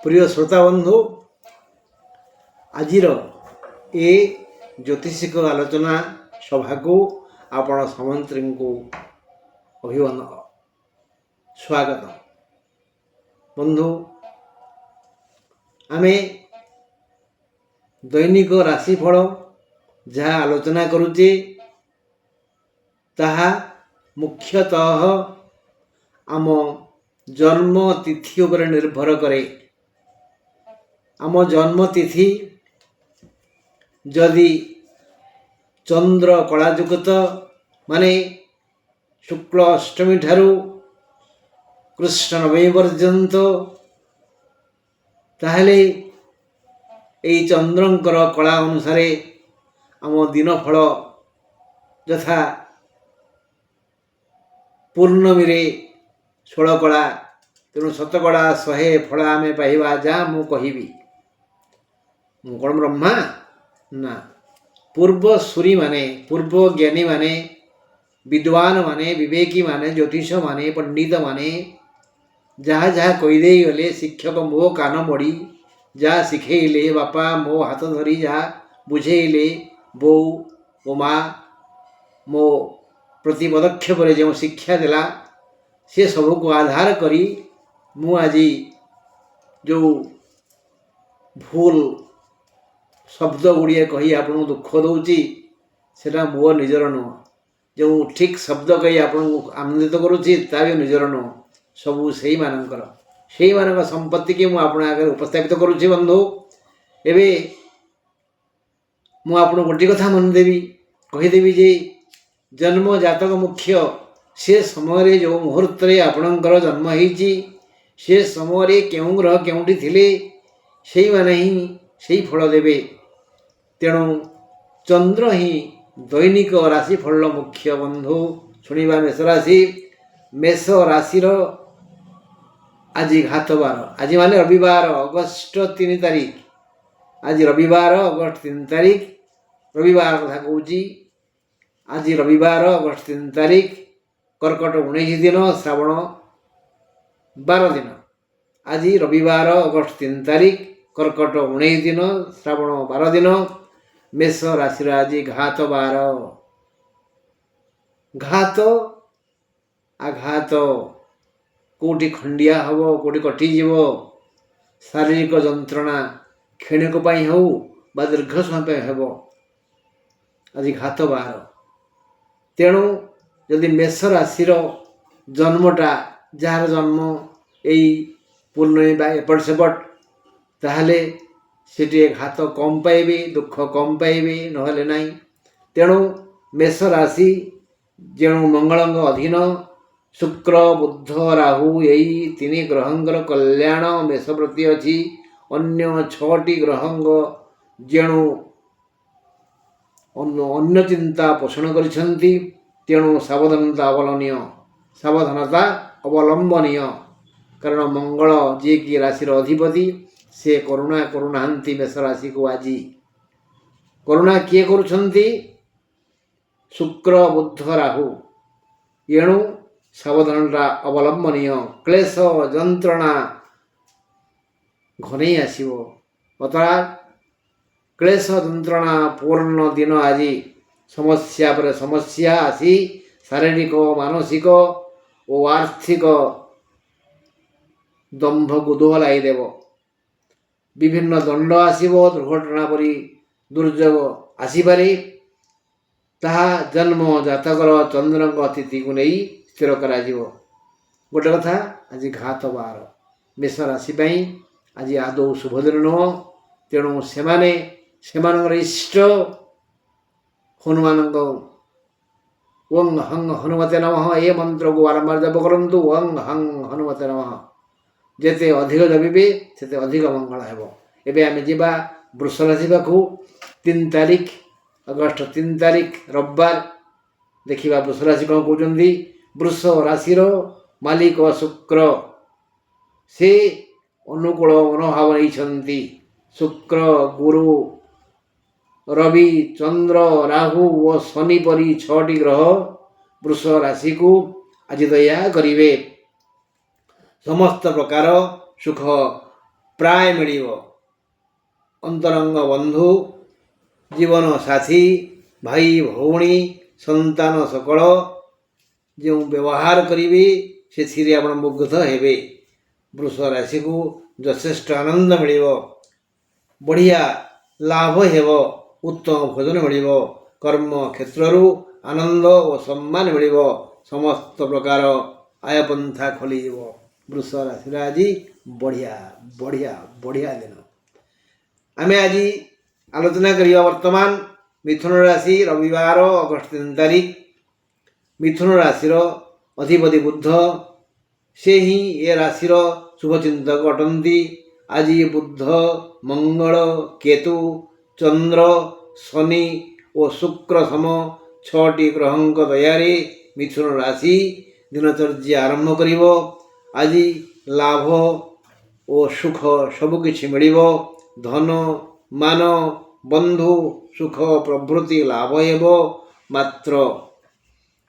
प्रिय श्रोता बंधु आजिर ए ज्योतिषिक आलोचना सभा को आपण समंत्री को अभिवादन स्वागत। बंधु आमे दैनिक राशिफल जहाँ आलोचना करुचे ताहा मुख्यतः आम जन्म तिथि उपर निर्भर करे। आम जन्म तिथि जदि चंद्र कलाजुगत माने शुक्ल अष्टमी ठारू कृष्ण नवमी पर्यंत ताहले एई चंद्रंकर कला अनुसार आम दिन फल यथा पूर्णमी रे 16 कला तेणु शतकड़ा 100 फल आम पाइबा जहाँ मु कहिबी मु कौन ब्रह्मा ना पूर्व सूरी माने पूर्व ज्ञानी माने विद्वान माने विवेकी माने ज्योतिष माने पंडित माने जहाँ जहाँ कहीदे गले शिक्षक मो कान मड़ी जहाँ शिखेले बापा मो हाथ धरी जहाँ बुझेले बो मो माँ मो प्रति पदक्षेप जो शिक्षा देला से सब को आधार करी मु आज जो भूल शब्द गुड़िए कही आपन दुख दौची सेटा मो निजर नुह जो ठीक शब्द कही आपन आनंदित करुच्ची ता भी निजर नुह सबू से मानक संपत्ति की मुझे आगे उपस्थापित करुच्ची। बंधु एबे मु आपन गोटे कथा मन देवी कहीदेवी जे जन्म जातक मुख्य से समय जो मुहूर्त आपणकर जन्म होती से समय क्यों ग्रह क्योंटी थिले से माने ही से फल देवे। तेणु चंद्र ही दैनिक राशिफल मुख्य। बंधु शुणा मेष राशि मेष राशि आज घातबार आज माने रविवार अगस्ट 3 तारीख आज रविवार अगस्ट 3 तारीख रविवार कथा कहूँ आज रविवार अगस्ट 3 तारीख कर्कट 19 दिन श्रावण 12 दिन आज रविवार अगस्ट 3 तारीख कर्कट 19 दिन श्रावण 12 दिन मेष राशि आज घात बार घात आघात कोटी खंडिया हम कोटी कटिजीव शारीरिक जंत्रणा क्षणिक हो बा दीर्घ समय हेब आज घात बार। तेणु यदि मेष राशि जन्मटा जार जन्म यही पूर्णमी बा एपट सेपट ताहले से घात कम पाइबे दुख कम पाइबे नहले नहीं। तेणु मेष राशि जेणु मंगल अधीन शुक्र बुध राहु यही 3 ग्रहंकर कल्याण मेष प्रति अच्छी अन्य 6टी ग्रहंग जेणु अन्य चिंता पोषण करिसेंती। तेणु सावधानता अवलंबनीय कारण मंगल जी की राशि अधिपति से करुणा करुणांति मेष राशि को आज करुणा किए करुछंती शुक्र बुध राहु एणु सावधानता अवलंबनीय क्लेश जंत्रणा घने आसीबो अर्थात क्लेश जंत्रणा पूर्ण दिन आज समस्या पर समस्या आसी शारीरिक मानसिक और आर्थिक दंभ को दोहलाई देव विभिन्न दंड आसीबो दुर्घटना परी दुर्योग आसीपारे ताहा जन्म जातकर चंद्रक तिथि को नहीं स्थिर करा जीवो। गोटे कथा आज घात बार मेष राशि आज आदौ शुभ दिन नुह। तेणु सेमानंकर इष्ट हनुमान वंग हंग हनुमते नमः ये मंत्र को बारंबार जप करंतु वंग हंग हनुमते नमः जेते अधिक जपिबे सेते अधिक मंगल हेबो। एबे आमे जिबा वृष राशि पाखु 3 तारीख अगस्ट 3 तारीख रविवार देखिबा वृष राशि कौन कहउचंदी। वृष राशि मालिक शुक्र से अनुकूल मनोभाव नहीं शुक्र गुरु रवि चंद्र राहु और शनि परी 6टी ग्रह वृष राशि को आज दया करिवे। समस्त प्रकार सुख ପ୍ରାୟ ମିଳିବ। ଅନ୍ତରଙ୍ଗ ବନ୍ଧୁ, ଜୀବନ ସାଥୀ, ଭାଇ ଭଉଣୀ, ସନ୍ତାନ ସକଳ ଯେଉଁ ବ୍ୟବହାର କରିବେ ସେଥିରେ ଆପଣ ମୁଗ୍ଧ ହେବେ। ବୃଷ ରାଶିକୁ ଯଥେଷ୍ଟ ଆନନ୍ଦ ମିଳିବ, ବଢ଼ିଆ ଲାଭ ହେବ, ଉତ୍ତମ ଭୋଜନ ମିଳିବ, କର୍ମ କ୍ଷେତ୍ରରୁ ଆନନ୍ଦ ଓ ସମ୍ମାନ ମିଳିବ, ସମସ୍ତ ପ୍ରକାର ଆୟପନ୍ଥା ଖୋଲିଯିବ। ବୃଷ ରାଶିର ଆଜି ବଢ଼ିଆ ବଢ଼ିଆ ବଢ଼ିଆ ଦିନ। ଆମେ ଆଜି ଆଲୋଚନା କରିବା ବର୍ତ୍ତମାନ ମିଥୁନ ରାଶି, ରବିବାର ଅଗଷ୍ଟ 3 ତାରିଖ। ମିଥୁନ ରାଶିର ଅଧିପତି ବୁଧ, ସେ ହିଁ ଏ ରାଶିର ଶୁଭଚିନ୍ତକ ଅଟନ୍ତି। ଆଜି ବୁଧ, ମଙ୍ଗଳ, କେତୁ, ଚନ୍ଦ୍ର, ଶନି ଓ ଶୁକ୍ର ସମ 6ଟି ଗ୍ରହଙ୍କ ଦୟାରେ ମିଥୁନ ରାଶି ଦିନଚର୍ଯ୍ୟା ଆରମ୍ଭ କରିବ। ଆଜି ଲାଭ ଓ ସୁଖ ସବୁକିଛି ମିଳିବ। ଧନ, ମାନ, ବନ୍ଧୁ, ସୁଖ ପ୍ରଭୃତି ଲାଭ ହେବ। ମାତ୍ର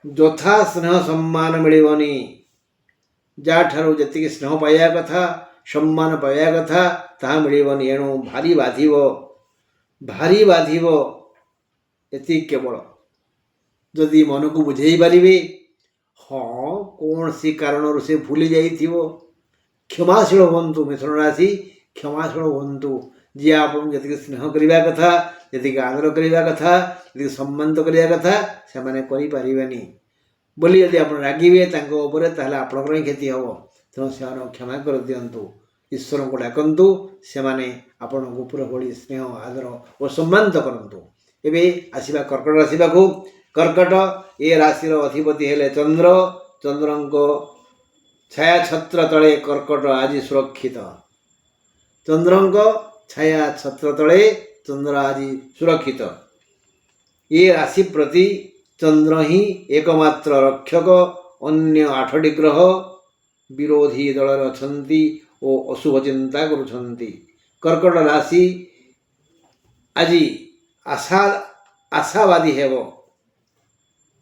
ଯଥା ସ୍ନେହ ସମ୍ମାନ ମିଳିବନି। ଯାହାଠାରୁ ଯେତିକି ସ୍ନେହ ପାଇବା କଥା, ସମ୍ମାନ ପାଇବା କଥା, ତାହା ମିଳିବନି। ଏଣୁ ଭାରି ବାଧିବ, ଭାରି ବାଧିବ। ଏତିକି କେବଳ ଯଦି ମନକୁ ବୁଝେଇ ପାରିବେ, ହଁ କୌଣସି କାରଣରୁ ସେ ଭୁଲି ଯାଇଥିବ, କ୍ଷମାଶୀଳ ହୁଅନ୍ତୁ। ମିଥୁନ ରାଶି କ୍ଷମାଶୀଳ ହୁଅନ୍ତୁ। ଯିଏ ଆପଣଙ୍କୁ ଯେତିକି ସ୍ନେହ କରିବା କଥା, ଯେତିକି ଆଦର କରିବା କଥା, ଯେତିକି ସମ୍ମାନିତ କରିବା କଥା, ସେମାନେ କରିପାରିବେନି ବୋଲି ଯଦି ଆପଣ ରାଗିବେ ତାଙ୍କ ଉପରେ, ତାହେଲେ ଆପଣଙ୍କର ହିଁ କ୍ଷତି ହେବ। ତେଣୁ ସେମାନଙ୍କୁ କ୍ଷମା କରିଦିଅନ୍ତୁ, ଈଶ୍ୱରଙ୍କୁ ଡାକନ୍ତୁ, ସେମାନେ ଆପଣଙ୍କୁ ପୁରୋପୁରି ସ୍ନେହ, ଆଦର ଓ ସମ୍ମାନିତ କରନ୍ତୁ। ଏବେ ଆସିବା କର୍କଟ ରାଶି ପାଖକୁ। କର୍କଟ ଏ ରାଶିର ଅଧିପତି ହେଲେ ଚନ୍ଦ୍ର। ଚନ୍ଦ୍ରଙ୍କ ଛାୟା ଛତ୍ର ତଳେ କର୍କଟ ଆଜି ସୁରକ୍ଷିତ। ଚନ୍ଦ୍ରଙ୍କ ଛାୟା ଛତ୍ର ତଳେ ଚନ୍ଦ୍ର ଆଜି ସୁରକ୍ଷିତ। ଏ ରାଶି ପ୍ରତି ଚନ୍ଦ୍ର ହିଁ ଏକମାତ୍ର ରକ୍ଷକ। ଅନ୍ୟ 8ଟି ଗ୍ରହ ବିରୋଧୀ ଦଳରେ ଅଛନ୍ତି ଓ ଅଶୁଭ ଚିନ୍ତା କରୁଛନ୍ତି। କର୍କଟ ରାଶି ଆଜି ଆଶାବାଦୀ ହେବ,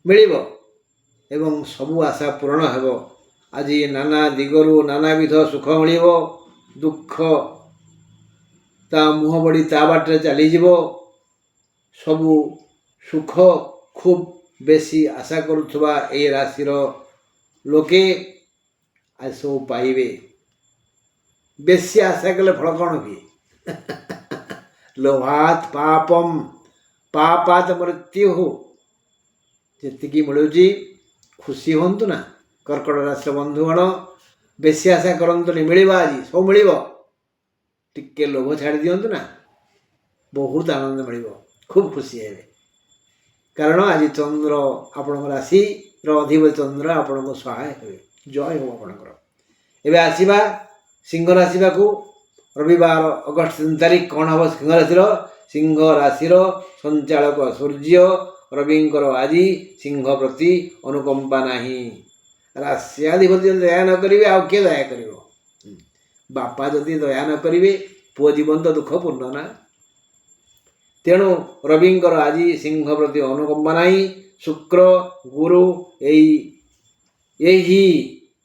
ମିଳିବ ଏବଂ ସବୁ ଆଶା ପୂରଣ ହେବ। ଆଜି ନାନା ଦିଗରୁ ନାନାବିଧ ସୁଖ ମିଳିବ। ଦୁଃଖ ତା ମୁହଁ ବଢ଼ି ତା ବାଟରେ ଚାଲିଯିବ। ସବୁ ସୁଖ ଖୁବ୍ ବେଶୀ ଆଶା କରୁଥିବା ଏ ରାଶିର ଲୋକେ ଆଜି ସବୁ ପାଇବେ। ବେଶୀ ଆଶା କଲେ ଫଳ କ'ଣ ହୁଏ? ଲୋଭାତ୍ ପାପମ୍ ପାପାତ୍ ମୃତ୍ୟୁଃ। ଯେତିକି ମିଳୁଛି ଖୁସି ହୁଅନ୍ତୁ ନା। କର୍କଟ ରାଶିର ବନ୍ଧୁଗଣ, ବେଶୀ ଆଶା କରନ୍ତୁନି, ମିଳିବ ଆଜି, ସବୁ ମିଳିବ। ଟିକେ ଲୋଭ ଛାଡ଼ି ଦିଅନ୍ତୁ ନା, ବହୁତ ଆନନ୍ଦ ମିଳିବ, ଖୁବ୍ ଖୁସି ହେବେ। କାରଣ ଆଜି ଚନ୍ଦ୍ର ଆପଣଙ୍କ ରାଶିର ଅଧିପତି ଚନ୍ଦ୍ର ଆପଣଙ୍କ ସହାୟ ହେବେ, ଜୟ ହେବ ଆପଣଙ୍କର। ଏବେ ଆସିବା ସିଂହ ରାଶି ପାଖକୁ। ରବିବାର ଅଗଷ୍ଟ 3 ତାରିଖ। କ'ଣ ହେବ ସିଂହ ରାଶିର? ସିଂହ ରାଶିର ସଞ୍ଚାଳକ ସୂର୍ଯ୍ୟ। ରବିଙ୍କର ଆଜି ସିଂହ ପ୍ରତି ଅନୁକମ୍ପା ନାହିଁ। ରାଶ୍ୟାଧିପତି ଯଦି ଦୟା ନ କରିବେ, ଆଉ କିଏ ଦୟା କରିବ? ବାପା ଯଦି ଦୟା ନ କରିବେ, ପୁଅ ଜୀବନ ତ ଦୁଃଖପୂର୍ଣ୍ଣ ନା। ତେଣୁ ରବିଙ୍କର ଆଜି ସିଂହ ପ୍ରତି ଅନୁକମ୍ପା ନାହିଁ। ଶୁକ୍ର, ଗୁରୁ ଏହି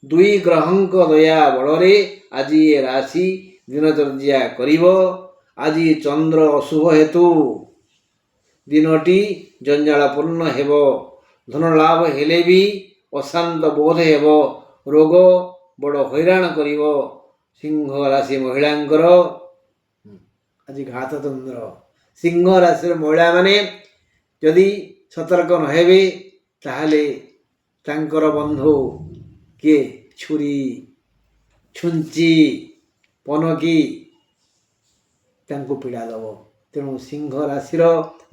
2 ଗ୍ରହଙ୍କ ଦୟା ବଳରେ ଆଜି ଏ ରାଶି ଦିନଚର୍ଯ୍ୟା କରିବ। ଆଜି ଚନ୍ଦ୍ର ଅଶୁଭ ହେତୁ ଦିନଟି ଜଞ୍ଜାଳପୂର୍ଣ୍ଣ ହେବ। ଧନ ଲାଭ ହେଲେ ବି ଅଶାନ୍ତ ବୋଧ ହେବ। ରୋଗ ବଡ଼ ହଇରାଣ କରିବ। ସିଂହ ରାଶି ମହିଳାଙ୍କର ଆଜି ଘାତ ଚନ୍ଦ୍ର। ସିଂହ ରାଶିର ମହିଳାମାନେ ଯଦି ସତର୍କ ନ ହେବେ, ତାହେଲେ ତାଙ୍କର ବନ୍ଧୁ କିଏ ଛୁରୀ, ଛୁଞ୍ଚି, ପନକି ତାଙ୍କୁ ପୀଡ଼ା ଦେବ। ତେଣୁ ସିଂହ ରାଶିର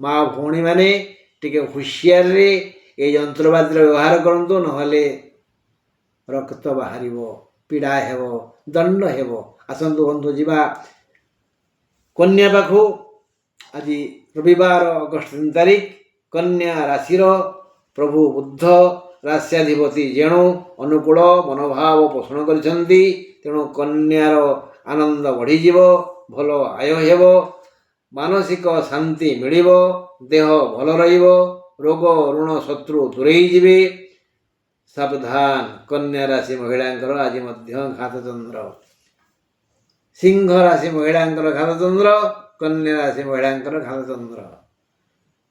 ମା ଭଉଣୀମାନେ ଟିକେ ହୁସିଆରରେ এই ଯନ୍ତ୍ରପାତିର ବ୍ୟବହାର କରନ୍ତୁ, ନହେଲେ ରକ୍ତ ବାହାରିବ, ପୀଡ଼ା ହେବ, ଦଣ୍ଡ ହେବ। ଆସନ୍ତୁ ବନ୍ଧୁ ଯିବା କନ୍ୟା ପାଖକୁ। ଆଜି ରବିବାର ଅଗଷ୍ଟ 3 ତାରିଖ। କନ୍ୟା ରାଶିର ପ୍ରଭୁ ବୁଦ୍ଧ ରାଶ୍ୟାଧିପତି ଯେଣୁ ଅନୁକୂଳ ମନୋଭାବ ପୋଷଣ କରିଛନ୍ତି। ତେଣୁ କନ୍ୟାର ଆନନ୍ଦ ବଢ଼ିଯିବ, ଭଲ ଆୟ ହେବ, ମାନସିକ ଶାନ୍ତି ମିଳିବ, ଦେହ ଭଲ ରହିବ, ରୋଗ ଋଣ ଶତ୍ରୁ ଦୂରେଇ ଯିବେ। ସାବଧାନ, କନ୍ୟା ରାଶି ମହିଳାଙ୍କର ଆଜି ମଧ୍ୟ ଘାତଚନ୍ଦ୍ର। ସିଂହ ରାଶି ମହିଳାଙ୍କର ଘାତଚନ୍ଦ୍ର, କନ୍ୟା ରାଶି ମହିଳାଙ୍କର ଘାତଚନ୍ଦ୍ର।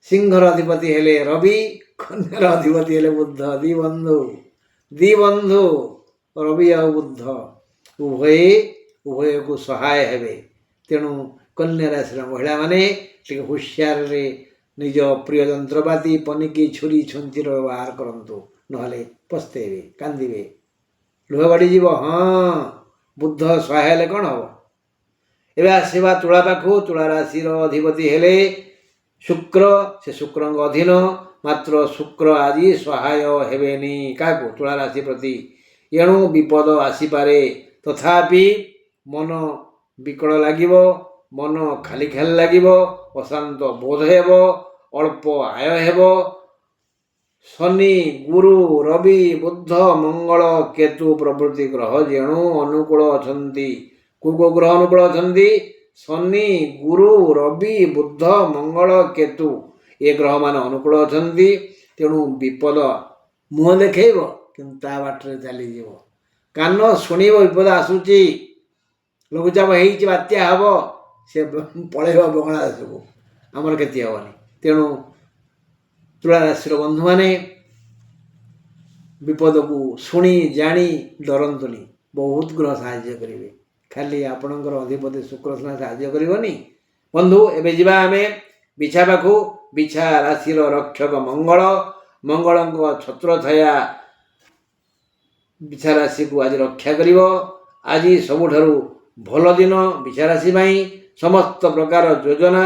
ସିଂହର ଅଧିପତି ହେଲେ ରବି, କନ୍ୟାର ଅଧିପତି ହେଲେ ବୁଧ। ଦି ବନ୍ଧୁ ରବି ଆଉ ବୁଧ ଉଭୟକୁ ସହାୟ ହେବେ। ତେଣୁ କନ୍ୟା ରାଶିର ମହିଳାମାନେ ଟିକେ ହୁସିଆରରେ ନିଜ ପ୍ରିୟ ଯନ୍ତ୍ରପାତି ପନିକି ଛୁରୀ ଛୁଞ୍ଚିର ବ୍ୟବହାର କରନ୍ତୁ, ନହେଲେ ପସ୍ତେଇବେ, କାନ୍ଦିବେ, ଲୁହ ବାଡ଼ିଯିବ। ହଁ, ବୁଧ ସହାୟ ହେଲେ କ'ଣ ହେବ? ଏବେ ଆସିବା ତୁଳା ପାଖକୁ। ତୁଳା ରାଶିର ଅଧିପତି ହେଲେ ଶୁକ୍ର, ସେ ଶୁକ୍ରଙ୍କ ଅଧୀନ। ମାତ୍ର ଶୁକ୍ର ଆଜି ସହାୟ ହେବେନି କାହାକୁ? ତୁଳା ରାଶି ପ୍ରତି। ଏଣୁ ବିପଦ ଆସିପାରେ। ତଥାପି ମନ ବିକଳ ଲାଗିବ, ମନ ଖାଲି ଖାଲି ଲାଗିବ, ଅଶାନ୍ତ ବୋଧ ହେବ, ଅଳ୍ପ ଆୟ ହେବ। ଶନି, ଗୁରୁ, ରବି, ବୁଧ, ମଙ୍ଗଳ, କେତୁ ପ୍ରଭୃତି ଗ୍ରହ ଯେଣୁ ଅନୁକୂଳ ଅଛନ୍ତି। କେଉଁ ଗ୍ରହ ଅନୁକୂଳ ଅଛନ୍ତି? ଶନି, ଗୁରୁ, ରବି, ବୁଧ, ମଙ୍ଗଳ, କେତୁ ଏ ଗ୍ରହମାନେ ଅନୁକୂଳ ଅଛନ୍ତି। ତେଣୁ ବିପଦ ମୁହଁ ଦେଖେଇବ, କିନ୍ତୁ ତା ବାଟରେ ଚାଲିଯିବ। କାନ ଶୁଣିବ ବିପଦ ଆସୁଛି, ଲଘୁଚାପ ହେଇଛି, ବାତ୍ୟା ହେବ, ସେ ପଳେଇବ ବଙ୍ଗଳା ଦେଶକୁ, ଆମର କ୍ଷତି ହେବନି। ତେଣୁ ତୁଳା ରାଶିର ବନ୍ଧୁମାନେ ବିପଦକୁ ଶୁଣି ଜାଣି ଡରନ୍ତୁନି। ବହୁତ ଗ୍ରହ ସାହାଯ୍ୟ କରିବେ, ଖାଲି ଆପଣଙ୍କର ଅଧିପତି ଶୁକ୍ର ସିନା ସାହାଯ୍ୟ କରିବନି। ବନ୍ଧୁ, ଏବେ ଯିବା ଆମେ ବିଛା ପାଖକୁ। ବିଛା ରାଶିର ରକ୍ଷକ ମଙ୍ଗଳ, ମଙ୍ଗଳଙ୍କ ଛତ୍ରଛାୟା ବିଛା ରାଶିକୁ ଆଜି ରକ୍ଷା କରିବ। ଆଜି ସବୁଠାରୁ ଭଲ ଦିନ ବିଛା ରାଶି ପାଇଁ। ସମସ୍ତ ପ୍ରକାର ଯୋଜନା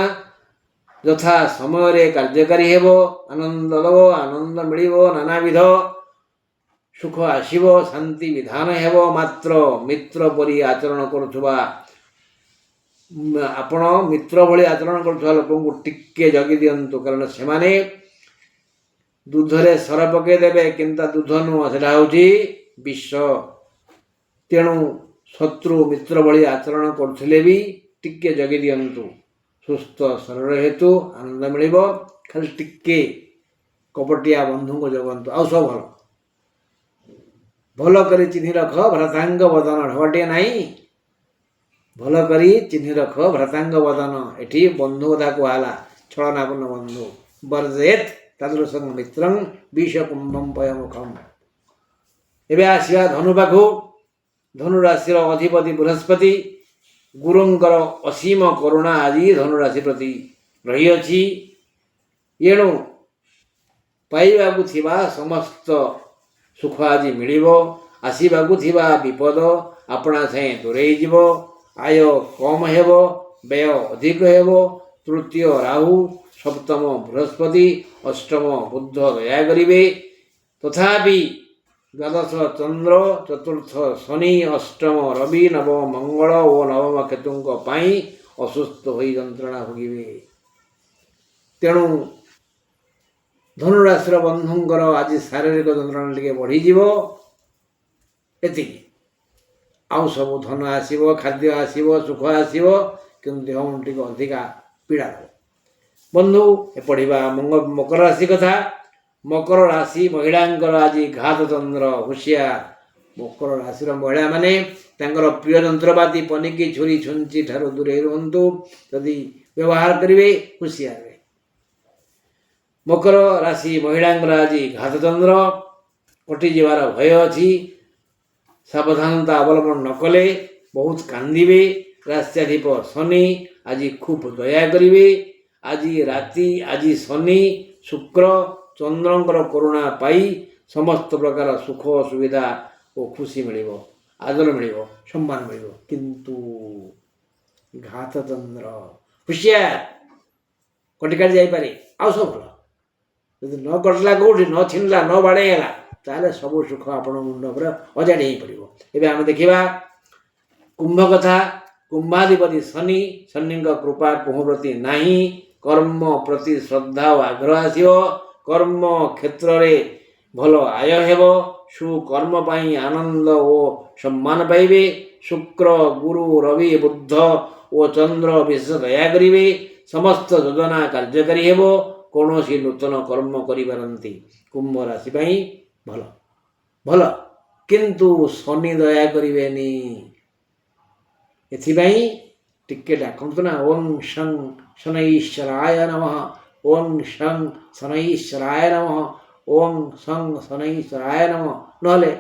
ଯଥା ସମୟରେ କାର୍ଯ୍ୟକାରୀ ହେବ, ଆନନ୍ଦ ଦେବ, ଆନନ୍ଦ ମିଳିବ, ନାନାବିଧ ସୁଖ ଆସିବ, ଶାନ୍ତି ବିଧାନ ହେବ। ମାତ୍ର ମିତ୍ର ପରି ଆଚରଣ କରୁଥିବା ଆପଣ ମିତ୍ର ଭଳି ଆଚରଣ କରୁଥିବା ଲୋକଙ୍କୁ ଟିକେ ଜଗି ଦିଅନ୍ତୁ, କାରଣ ସେମାନେ ଦୁଧରେ ସର ପକାଇ ଦେବେ, କିନ୍ତୁ ଦୁଧ ନୁହଁ, ସେଟା ହେଉଛି ବିଷ। ତେଣୁ ଶତ୍ରୁ ମିତ୍ର ଭଳି ଆଚରଣ କରୁଥିଲେ ବି ଟିକେ ଜଗି ଦିଅନ୍ତୁ। ସୁସ୍ଥ ଶରୀର ହେତୁ ଆନନ୍ଦ ମିଳିବ, ଖାଲି ଟିକେ କପଟିଆ ବନ୍ଧୁଙ୍କୁ ଜଗନ୍ତୁ, ଆଉ ସବୁ ଭଲ। ଭଲ କରି ଚିହ୍ନି ରଖ ଭ୍ରାତାଙ୍ଗ ବଦନ, ଢଗଟିଏ ନାହିଁ। ଭଲ କରି ଚିହ୍ନି ରଖ ଭ୍ରାତାଙ୍ଗ ବଦନ। ଏଠି ବନ୍ଧୁ କଥା କୁହାହେଲା, ଛଳନାପୂର୍ଣ୍ଣ ବନ୍ଧୁ। ବର୍ଜେତ୍ ତାଦୃଶଂ ମିତ୍ରଂ ବିଷ କୁମ୍ଭଂ ପୟମୁଖମ୍। ଏବେ ଆସିବା ଧନୁ ପାଖକୁ। ଧନୁ ରାଶିର ଅଧିପତି ବୃହସ୍ପତି, ଗୁରୁଙ୍କର ଅସୀମ କରୁଣା ଆଜି ଧନୁ ରାଶି ପ୍ରତି ରହିଅଛି। ଏଣୁ ପାଇବାକୁ ଥିବା ସମସ୍ତ ସୁଖ ଆଜି ମିଳିବ। ଆସିବାକୁ ଥିବା ବିପଦ ଆପଣା ଛାଏଁ ଦୂରେଇ ଯିବ। ଆୟ କମ୍ ହେବ, ବ୍ୟୟ ଅଧିକ ହେବ। ତୃତୀୟ ରାହୁ, ସପ୍ତମ ବୃହସ୍ପତି, ଅଷ୍ଟମ ବୁଧ ଦୟା କରିବେ। ତଥାପି ଦ୍ୱାଦଶ ଚନ୍ଦ୍ର, ଚତୁର୍ଥ ଶନି, ଅଷ୍ଟମ ରବି, ନବମ ମଙ୍ଗଳ ଓ ନବମ କେତୁଙ୍କ ପାଇଁ ଅସୁସ୍ଥ ହୋଇ ଯନ୍ତ୍ରଣା ଭୋଗିବେ। ତେଣୁ ଧନୁରାଶିର ବନ୍ଧୁଙ୍କର ଆଜି ଶାରୀରିକ ଯନ୍ତ୍ରଣା ଟିକେ ବଢ଼ିଯିବ, ଏତିକି। ଆଉ ସବୁ ଧନ ଆସିବ, ଖାଦ୍ୟ ଆସିବ, ସୁଖ ଆସିବ, କିନ୍ତୁ ଦେହ ଟିକେ ଅଧିକା ପୀଡ଼ା ହେବ। ବନ୍ଧୁ, ଏ ପଢ଼ିବା ମକର ରାଶି କଥା। ମକର ରାଶି ମହିଳାଙ୍କର ଆଜି ଘାତ ଚନ୍ଦ୍ର, ହୁସିଆର। ମକର ରାଶିର ମହିଳାମାନେ ତାଙ୍କର ପ୍ରିୟ ଯନ୍ତ୍ରପାତି ପନିକି ଛୁରୀ ଛୁଞ୍ଚି ଠାରୁ ଦୂରେଇ ରୁହନ୍ତୁ। ଯଦି ବ୍ୟବହାର କରିବେ, ହୁସିଆର। ମକର ରାଶି ମହିଳାଙ୍କର ଆଜି ଘାତ ଚନ୍ଦ୍ର, କଟିଯିବାର ଭୟ ଅଛି। ସାବଧାନତା ଅବଲମ୍ବନ ନ କଲେ ବହୁତ କାନ୍ଦିବେ। ରାଶ୍ୟାଧିପ ଶନି ଆଜି ଖୁବ୍ ଦୟା କରିବେ। ଆଜି ରାତି, ଆଜି ଶନି, ଶୁକ୍ର, ଚନ୍ଦ୍ରଙ୍କର କରୁଣା ପାଇ ସମସ୍ତ ପ୍ରକାର ସୁଖ, ସୁବିଧା ଓ ଖୁସି ମିଳିବ, ଆଦର ମିଳିବ, ସମ୍ମାନ ମିଳିବ। କିନ୍ତୁ ଘାତ ଚନ୍ଦ୍ର, ହୁସିଆର, କଟିକାଟି ଯାଇପାରେ। ଆଉ ସବୁ ଭଲ। ଯଦି ନ କଟିଲା, କେଉଁଠି ନ ଛିଣ୍ଡିଲା, ନ ବାଡ଼େଇ ହେଲା, ତାହେଲେ ସବୁ ସୁଖ ଆପଣଙ୍କ ମୁଣ୍ଡ ଉପରେ ଅଜାଡ଼ି ହେଇପଡ଼ିବ। ଏବେ ଆମେ ଦେଖିବା କୁମ୍ଭ କଥା। କୁମ୍ଭାଧିପତି ଶନି, ଶନିଙ୍କ କୃପା କୁମ୍ଭ ପ୍ରତି ନାହିଁ। କର୍ମ ପ୍ରତି ଶ୍ରଦ୍ଧା ଓ ଆଗ୍ରହ ଆସିବ। କର୍ମ କ୍ଷେତ୍ରରେ ଭଲ ଆୟ ହେବ। ସୁକର୍ମ ପାଇଁ ଆନନ୍ଦ ଓ ସମ୍ମାନ ପାଇବେ। ଶୁକ୍ର, ଗୁରୁ, ରବି, ବୁଧ ଓ ଚନ୍ଦ୍ର ବିଶେଷ ଦୟା କରିବେ। ସମସ୍ତ ଯୋଜନା କାର୍ଯ୍ୟକାରୀ ହେବ। କୌଣସି ନୂତନ କର୍ମ କରିପାରନ୍ତି। କୁମ୍ଭ ରାଶି ପାଇଁ ଭଲ ଭଲ, କିନ୍ତୁ ଶନି ଦୟା କରିବେନି। ଏଥିପାଇଁ ଟିକେ ଡାକନ୍ତୁ ନା ଓଂ ଶଂ ଶନୈଶ୍ୱରାୟ ନମଃ, ଓଂ ଶଂ ଶନୈଶ୍ୱରାୟ ନମଃ, ଓଂ ଶଂ ଶନୈଶ୍ୱରାୟ ନମଃ। ନହେଲେ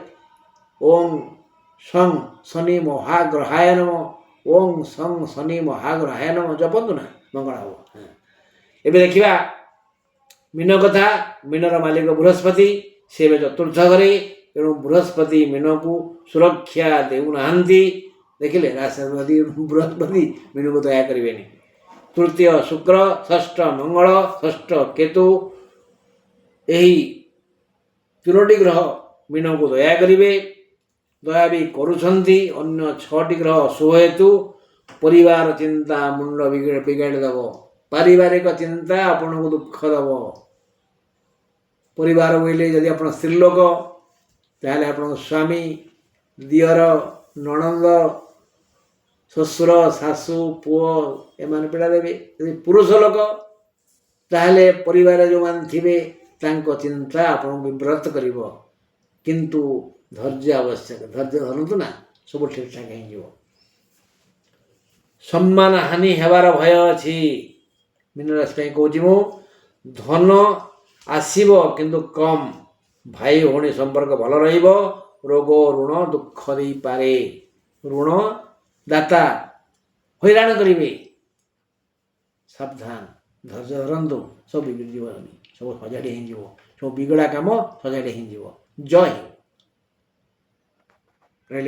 ଓଂ ଶଂ ଶନି ମହାଗ୍ରହାୟ ନମଃ, ଓଂ ଶଂ ଶନି ମହାଗ୍ରହାୟ ନମଃ ଜପନ୍ତୁ ନା, ମଙ୍ଗଳ ହବ। ଏବେ ଦେଖିବା ମୀନ କଥା। ମୀନର ମାଲିକ ବୃହସ୍ପତି, ସେ ଏବେ ଚତୁର୍ଥ ଘରେ, ତେଣୁ ବୃହସ୍ପତି ମୀନକୁ ସୁରକ୍ଷା ଦେଉନାହାନ୍ତି। ଦେଖିଲେ ରାଶିପତି ବୃହସ୍ପତି ମୀନକୁ ଦୟା କରିବେନି। ତୃତୀୟ ଶୁକ୍ର, ଷଷ୍ଠ ମଙ୍ଗଳ, ଷଷ୍ଠ କେତୁ, ଏହି ତିନୋଟି ଗ୍ରହ ମୀନକୁ ଦୟା କରିବେ, ଦୟା ବି କରୁଛନ୍ତି। ଅନ୍ୟ 6ଟି ଗ୍ରହ ଅଶୁଭ ହେତୁ ପରିବାର ଚିନ୍ତା ମୁଣ୍ଡ ବିଗାଡ଼ି ଦେବ। ପାରିବାରିକ ଚିନ୍ତା ଆପଣଙ୍କୁ ଦୁଃଖ ଦେବ। ପରିବାର ବୋଇଲେ ଯଦି ଆପଣ ସ୍ତ୍ରୀ ଲୋକ, ତାହେଲେ ଆପଣଙ୍କ ସ୍ୱାମୀ, ଦିଅର, ନଣନ୍ଦ, ଶ୍ୱଶୁର, ଶାଶୁ, ପୁଅ ଏମାନେ ପୀଡ଼ା ଦେବେ। ଯଦି ପୁରୁଷ ଲୋକ, ତାହେଲେ ପରିବାରରେ ଯେଉଁମାନେ ଥିବେ ତାଙ୍କ ଚିନ୍ତା ଆପଣଙ୍କୁ ବିବ୍ରତ କରିବ। କିନ୍ତୁ ଧୈର୍ଯ୍ୟ ଆବଶ୍ୟକ। ଧୈର୍ଯ୍ୟ ଧରନ୍ତୁ ନା, ସବୁ ଠିକଠାକ୍ ହେଇଯିବ। ସମ୍ମାନ ହାନି ହେବାର ଭୟ ଅଛି। ମୀନ ରାଶି ପାଇଁ କହୁଛି ମୁଁ, ଧନ ଆସିବ କିନ୍ତୁ କମ୍। ଭାଇ ଭଉଣୀ ସମ୍ପର୍କ ଭଲ ରହିବ। ରୋଗ ଋଣ ଦୁଃଖ ଦେଇପାରେ। ଋଣ ଦାତା ହଇରାଣ କରିବେ। ସାବଧାନ, ଧୈର୍ଯ୍ୟ ଧରନ୍ତୁ, ସବୁ ବିଗିଡ଼ି ଯିବ, ସବୁ ସଜାଡ଼ି ହେଇଯିବ। ସବୁ ବିଗଡ଼ା କାମ ସଜାଡ଼ି ହେଇଯିବ। ଜୟ ହିନ୍ଦ। ରହିଲି।